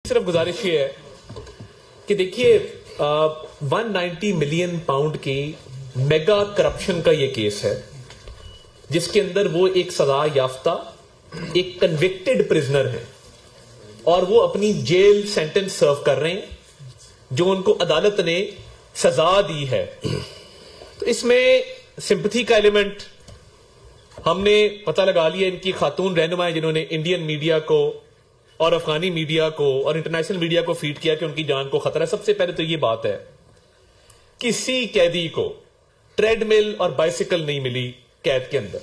صرف گزارش یہ ہے کہ دیکھیے 190 ملین پاؤنڈ کی میگا کرپشن کا یہ کیس ہے جس کے اندر وہ ایک سزا یافتہ ایک کنوکٹڈ پرزنر ہے اور وہ اپنی جیل سینٹنس سرو کر رہے ہیں جو ان کو عدالت نے سزا دی ہے. تو اس میں سمپتھی کا ایلیمنٹ ہم نے پتہ لگا لیا. ان کی خاتون رہنمائیں جنہوں نے انڈین میڈیا کو اور افغانی میڈیا کو اور انٹرنیشنل میڈیا کو فیڈ کیا کہ ان کی جان کو خطرہ ہے. سب سے پہلے تو یہ بات ہے کسی قیدی کو ٹریڈ مل اور بائسیکل نہیں ملی قید کے اندر.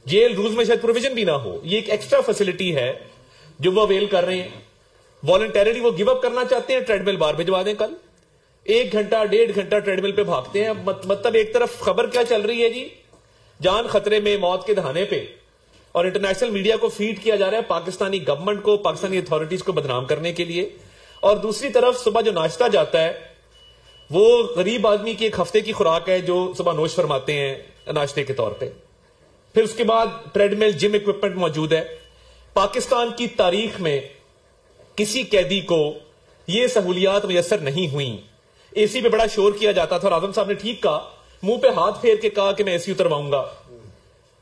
جیل رولز میں شاید پروویژن بھی نہ ہو, یہ ایک ایکسٹرا فیسلٹی ہے جو وہ اویل کر رہے ہیں. والنٹریلی وہ گیو اپ کرنا چاہتے ہیں, ٹریڈ مل باہر بھجوا دیں. کل 1 گھنٹہ 1.5 گھنٹہ ٹریڈ مل پہ بھاگتے ہیں. مطلب ایک طرف خبر کیا چل رہی ہے جی, جان خطرے میں, موت کے دہانے پہ, اور انٹرنیشنل میڈیا کو فیڈ کیا جا رہا ہے پاکستانی گورنمنٹ کو, پاکستانی اتھارٹیز کو بدنام کرنے کے لیے. اور دوسری طرف صبح جو ناشتہ جاتا ہے وہ غریب آدمی کی ایک ہفتے کی خوراک ہے جو صبح نوش فرماتے ہیں ناشتے کے طور پہ. پھر اس کے بعد ٹریڈ مل, جم اکوپمنٹ موجود ہے. پاکستان کی تاریخ میں کسی قیدی کو یہ سہولیات میسر نہیں ہوئیں. اے سی پہ بڑا شور کیا جاتا تھا اور اعظم صاحب نے ٹھیک کہا, منہ پہ ہاتھ پھیر کے کہا کہ میں اے سی اترواؤں گا.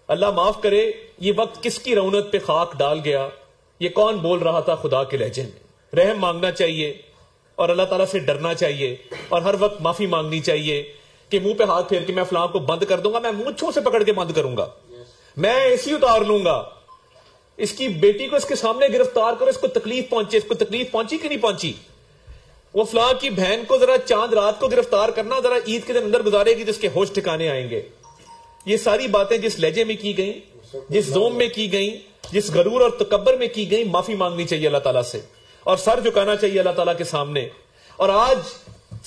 اللہ معاف کرے یہ وقت کس کی رونت پہ خاک ڈال گیا. یہ کون بول رہا تھا خدا کے لہجے میں. رحم مانگنا چاہیے اور اللہ تعالیٰ سے ڈرنا چاہیے اور ہر وقت معافی مانگنی چاہیے کہ منہ پہ ہاتھ پھیر کے میں فلاں کو بند کر دوں گا, میں مونچھوں سے پکڑ کے بند کروں گا, میں اے سی اتار لوں گا. اس کی بیٹی کو اس کے سامنے گرفتار کرو, اس کو تکلیف پہنچے. اس کو تکلیف پہنچی کہ نہیں پہنچی؟ وہ فلاں کی بہن کو ذرا چاند رات کو گرفتار کرنا, ذرا عید کے دن اندر گزارے گی جس کے ہوش ٹھکانے آئیں گے. یہ ساری باتیں جس لہجے میں کی گئیں, جس زوم میں کی گئیں, جس غرور اور تکبر میں کی گئیں, معافی مانگنی چاہیے اللہ تعالیٰ سے اور سر جھکانا چاہیے اللہ تعالیٰ کے سامنے. اور آج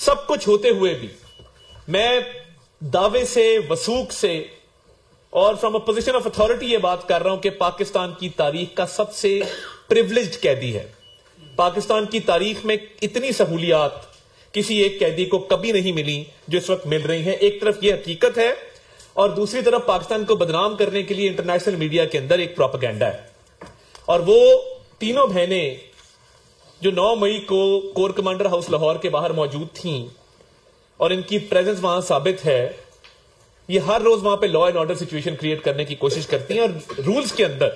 سب کچھ ہوتے ہوئے بھی میں دعوے سے, وثوق سے اور from a position of authority یہ بات کر رہا ہوں کہ پاکستان کی تاریخ کا سب سے پریولیجڈ قیدی ہے. پاکستان کی تاریخ میں اتنی سہولیات کسی ایک قیدی کو کبھی نہیں ملی جو اس وقت مل رہی ہیں. ایک طرف یہ حقیقت ہے اور دوسری طرف پاکستان کو بدنام کرنے کے لیے انٹرنیشنل میڈیا کے اندر ایک پروپیگنڈا ہے. اور وہ تینوں بہنیں جو 9 مئی کو کور کمانڈر ہاؤس لاہور کے باہر موجود تھیں اور ان کی پریزنس وہاں ثابت ہے, یہ ہر روز وہاں پہ law and order situation create کرنے کی کوشش کرتی ہیں. اور رولز کے اندر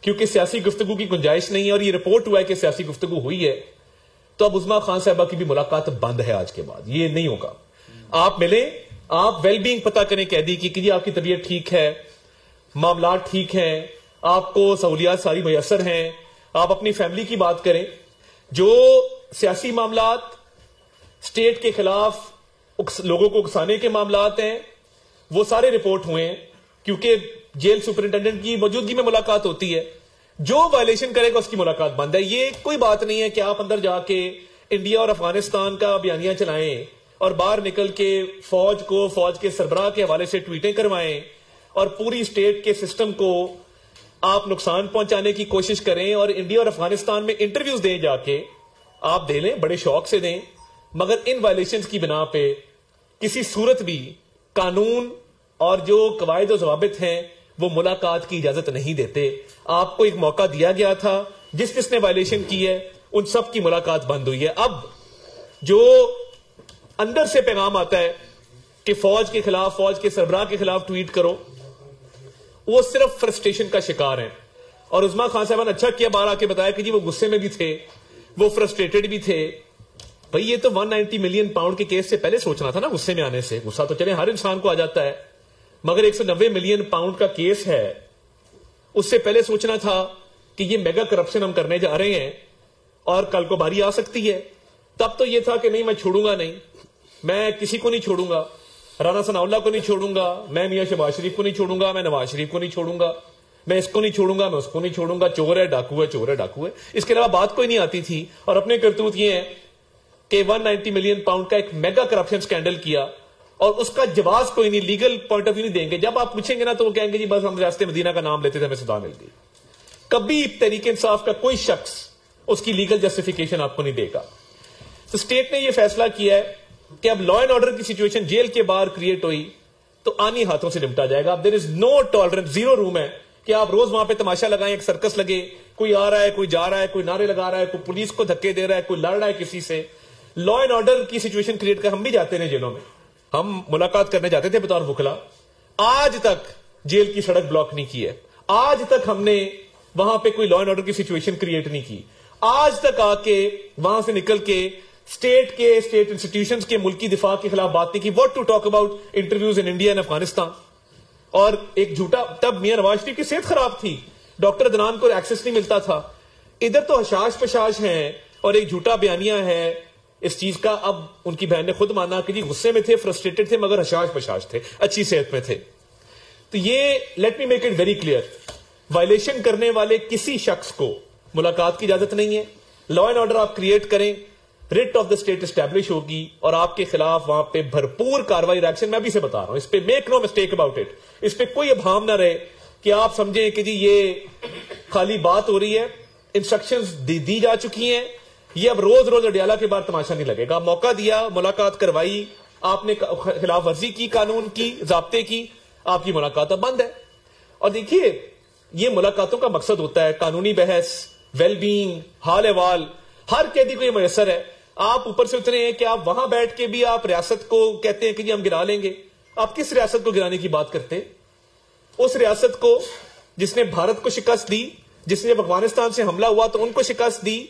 کیونکہ سیاسی گفتگو کی گنجائش نہیں ہے اور یہ رپورٹ ہوا ہے کہ سیاسی گفتگو ہوئی ہے, تو اب عظمیٰ خان صاحبہ کی بھی ملاقات بند ہے آج کے بعد. یہ نہیں ہوگا. آپ ملیں, آپ ویل بینگ پتہ کریں قیدی کی کہ جی آپ کی طبیعت ٹھیک ہے, معاملات ٹھیک ہیں, آپ کو سہولیات ساری میسر ہیں, آپ اپنی فیملی کی بات کریں. جو سیاسی معاملات, اسٹیٹ کے خلاف لوگوں کو اکسانے کے معاملات ہیں, وہ سارے رپورٹ ہوئے ہیں کیونکہ جیل سپرنٹینڈنٹ کی موجودگی میں ملاقات ہوتی ہے. جو وائلیشن کرے گا اس کی ملاقات بند ہے. یہ کوئی بات نہیں ہے کہ آپ اندر جا کے انڈیا اور افغانستان کا بیانیہ چلائیں اور باہر نکل کے فوج کو, فوج کے سربراہ کے حوالے سے ٹویٹیں کروائیں اور پوری اسٹیٹ کے سسٹم کو آپ نقصان پہنچانے کی کوشش کریں. اور انڈیا اور افغانستان میں انٹرویوز دیں, جا کے آپ دے لیں, بڑے شوق سے دیں, مگر ان وائلیشنز کی بنا پہ کسی صورت بھی قانون اور جو قواعد و ضوابط ہیں وہ ملاقات کی اجازت نہیں دیتے. آپ کو ایک موقع دیا گیا تھا, جس نے وائلیشن کی ہے ان سب کی ملاقات بند ہوئی ہے. اب جو اندر سے پیغام آتا ہے کہ فوج کے خلاف, فوج کے سربراہ کے خلاف ٹویٹ کرو, وہ صرف فرسٹریشن کا شکار ہیں. اور عظمیٰ خان صاحبہ نے اچھا کیا باہر آ کے بتایا کہ جی وہ غصے میں بھی تھے, وہ فرسٹریٹڈ بھی تھے. بھئی یہ تو 190 ملین پاؤنڈ کے کیس سے پہلے سوچنا تھا نا. غصے میں آنے سے, غصہ تو چلے ہر انسان کو آ جاتا ہے, مگر 190 ملین پاؤنڈ کا کیس ہے, اس سے پہلے سوچنا تھا کہ یہ میگا کرپشن ہم کرنے جا رہے ہیں اور کل کو باری آ سکتی ہے. تب تو یہ تھا کہ نہیں میں چھوڑوں گا نہیں, میں کسی کو نہیں چھوڑوں گا, رانا ثناء اللہ کو نہیں چھوڑوں گا, میں میاں شہباز شریف کو نہیں چھوڑوں گا, میں نواز شریف کو نہیں چھوڑوں گا, میں اس کو نہیں چھوڑوں گا, میں اس کو نہیں چھوڑوں گا, چور ہے, ڈاکو ہے, چور ہے, ڈاکو ہے. اس کے علاوہ بات کوئی نہیں آتی تھی. اور اپنے کرتوت یہ ہیں کہ 190 ملین پاؤنڈ کا ایک میگا کرپشن سکینڈل کیا اور اس کا جواز کوئی نہیں, لیگل پوائنٹ آف ویو نہیں دیں گے. جب آپ پوچھیں گے نا تو وہ کہیں گے جی بس ہم ریاست مدینہ کا نام لیتے تھے ہمیں سزا مل گئی. کبھی تحریک انصاف کا کوئی شخص اس کی لیگل جسٹیفیکیشن آپ کو نہیں دے گا. تو اسٹیٹ نے یہ فیصلہ کیا ہے کہ اب لا اینڈ آرڈر کی سچویشن جیل کے باہر کریٹ ہوئی تو آنی ہاتھوں سے نمٹا جائے گا. اب دیر از نو ٹالرنس, 0 روم ہے کہ آپ روز وہاں پہ تماشا لگائیں, ایک سرکس لگے, کوئی آ رہا ہے, کوئی جا رہا ہے, کوئی نعرے لگا رہا ہے, کوئی پولیس کو دھکے دے رہا ہے, کوئی لڑ رہا ہے کسی سے. لا اینڈ آرڈر کی سچویشن کریٹ کر, ہم بھی جاتے ہیں جیلوں میں, ہم ملاقات کرنے جاتے تھے بطور وکلا, آج تک جیل کی سڑک بلاک نہیں کی ہے, آج تک ہم نے وہاں پہ کوئی لا اینڈ آرڈر کی سچویشن کریٹ نہیں کی, آج تک آ کے وہاں سے نکل کے اسٹیٹ انسٹیٹیوشنز کے ملکی دفاع کے خلاف بات نہیں کی. What to talk about interviews in India and Afghanistan. اور ایک جھوٹا, تب میاں نواز شریف کی صحت خراب تھی, ڈاکٹر عدنان کو ایکسس نہیں ملتا تھا, ادھر تو حشاش پشاش ہیں اور ایک جھوٹا بیانیہ ہے اس چیز کا. اب ان کی بہن نے خود مانا کہ جی غصے میں تھے, فرسٹریٹڈ تھے, مگر حشاش پشاش تھے, اچھی صحت میں تھے. تو یہ let me make it very clear, violation کرنے والے کسی شخص کو ملاقات کی اجازت نہیں ہے. لا اینڈ آرڈر آپ کریٹ کریں, rate of the state establish ہوگی اور آپ کے خلاف وہاں پہ بھرپور کاروائی ریکشن. میں ابھی سے بتا رہا ہوں, اس پہ make no mistake about it, اس پہ کوئی ابہام نہ رہے کہ آپ سمجھیں کہ جی یہ خالی بات ہو رہی ہے. انسٹرکشنز دی جا چکی ہیں, یہ اب روز روز اڈیالہ کے بعد تماشا نہیں لگے گا. موقع دیا, ملاقات کروائی, آپ نے خلاف ورزی کی, قانون کی, ضابطے کی, آپ کی ملاقات اب بند ہے. اور دیکھیے یہ ملاقاتوں کا مقصد ہوتا ہے قانونی بحث, ویل بینگ, حال احوال. ہر قیدی کو یہ میسر ہے. آپ اوپر سے اترے ہیں کہ آپ وہاں بیٹھ کے بھی آپ ریاست کو کہتے ہیں کہ جی ہم گرا لیں گے. آپ کس ریاست کو گرانے کی بات کرتے ہیں؟ اس ریاست کو جس نے بھارت کو شکست دی, جس نے جب افغانستان سے حملہ ہوا تو ان کو شکست دی,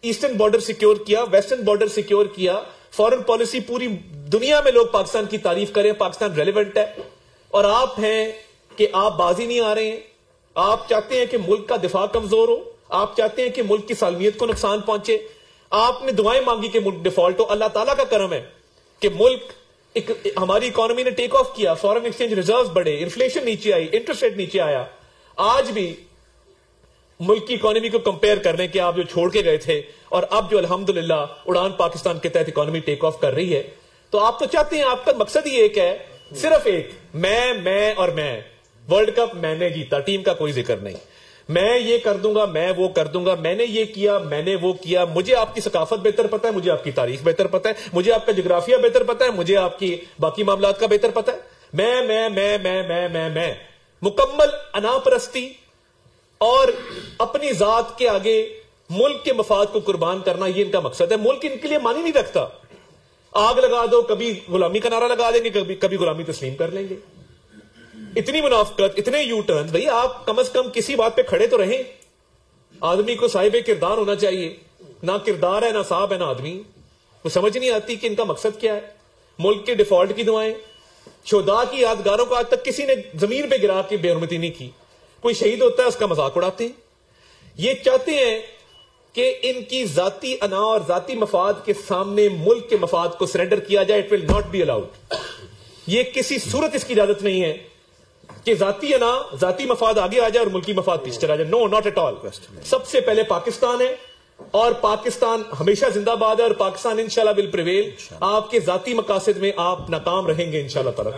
ایسٹرن بارڈر سیکیور کیا, ویسٹرن بارڈر سیکیور کیا, فارن پالیسی پوری دنیا میں لوگ پاکستان کی تعریف کریں, پاکستان ریلیونٹ ہے. اور آپ ہیں کہ آپ بازی نہیں آ رہے ہیں. آپ چاہتے ہیں کہ ملک کا دفاع کمزور ہو, آپ چاہتے ہیں کہ ملک کی سالمیت کو نقصان پہنچے. آپ نے دعائیں مانگی کہ ملک ڈیفالٹ ہو. اللہ تعالیٰ کا کرم ہے کہ ملک ہماری اکانومی نے ٹیک آف کیا, فارن ایکسچینج ریزروز بڑھے, انفلیشن نیچے آئی, انٹرسٹ ریٹ نیچے آیا. آج بھی ملک کی اکانومی کو کمپیئر کر رہے ہیں کہ آپ جو چھوڑ کے گئے تھے اور اب جو الحمدللہ اڑان پاکستان کے تحت اکانومی ٹیک آف کر رہی ہے. تو آپ تو چاہتے ہیں, آپ کا مقصد ہی ایک ہے, صرف ایک, میں اور میں. ورلڈ کپ میں نے جیتا, ٹیم کا کوئی ذکر نہیں. میں یہ کر دوں گا, میں وہ کر دوں گا, میں نے یہ کیا, میں نے وہ کیا. مجھے آپ کی ثقافت بہتر پتا ہے, مجھے آپ کی تاریخ بہتر پتا ہے, مجھے آپ کا جغرافیہ بہتر پتا ہے, مجھے آپ کی باقی معاملات کا بہتر پتا ہے. میں مکمل انا پرستی اور اپنی ذات کے آگے ملک کے مفاد کو قربان کرنا, یہ ان کا مقصد ہے. ملک ان کے لیے معنی نہیں رکھتا. آگ لگا دو, کبھی غلامی کا نعرہ لگا دیں گے, کبھی غلامی تسلیم کر لیں گے. اتنی منافقت, اتنے یو ٹرن. بھئی آپ کم از کم کسی بات پہ کھڑے تو رہیں. آدمی کو صاحب کردار ہونا چاہیے. نہ کردار ہے, نہ صاحب ہے, نہ آدمی. وہ سمجھ نہیں آتی کہ ان کا مقصد کیا ہے. ملک کے ڈیفالٹ کی دعائیں, شہداء کی یادگاروں کو آج تک کسی نے زمین پہ گرا کے بے حرمتی نہیں کی. کوئی شہید ہوتا ہے اس کا مذاق اڑاتے ہیں. یہ چاہتے ہیں کہ ان کی ذاتی انا اور ذاتی مفاد کے سامنے ملک کے مفاد کو سرنڈر کیا جائے. It will not be allowed. یہ کسی صورت اس کی اجازت نہیں ہے کہ ذاتی انا, ذاتی مفاد آگے آ جائے اور ملکی مفاد پیچھے چلا جائے. نو, ناٹ ایٹ آل. سب سے پہلے پاکستان ہے اور پاکستان ہمیشہ زندہ باد ہے اور پاکستان انشاءاللہ ول پریویل. آپ کے ذاتی مقاصد میں آپ ناکام رہیں گے انشاءاللہ تعالی.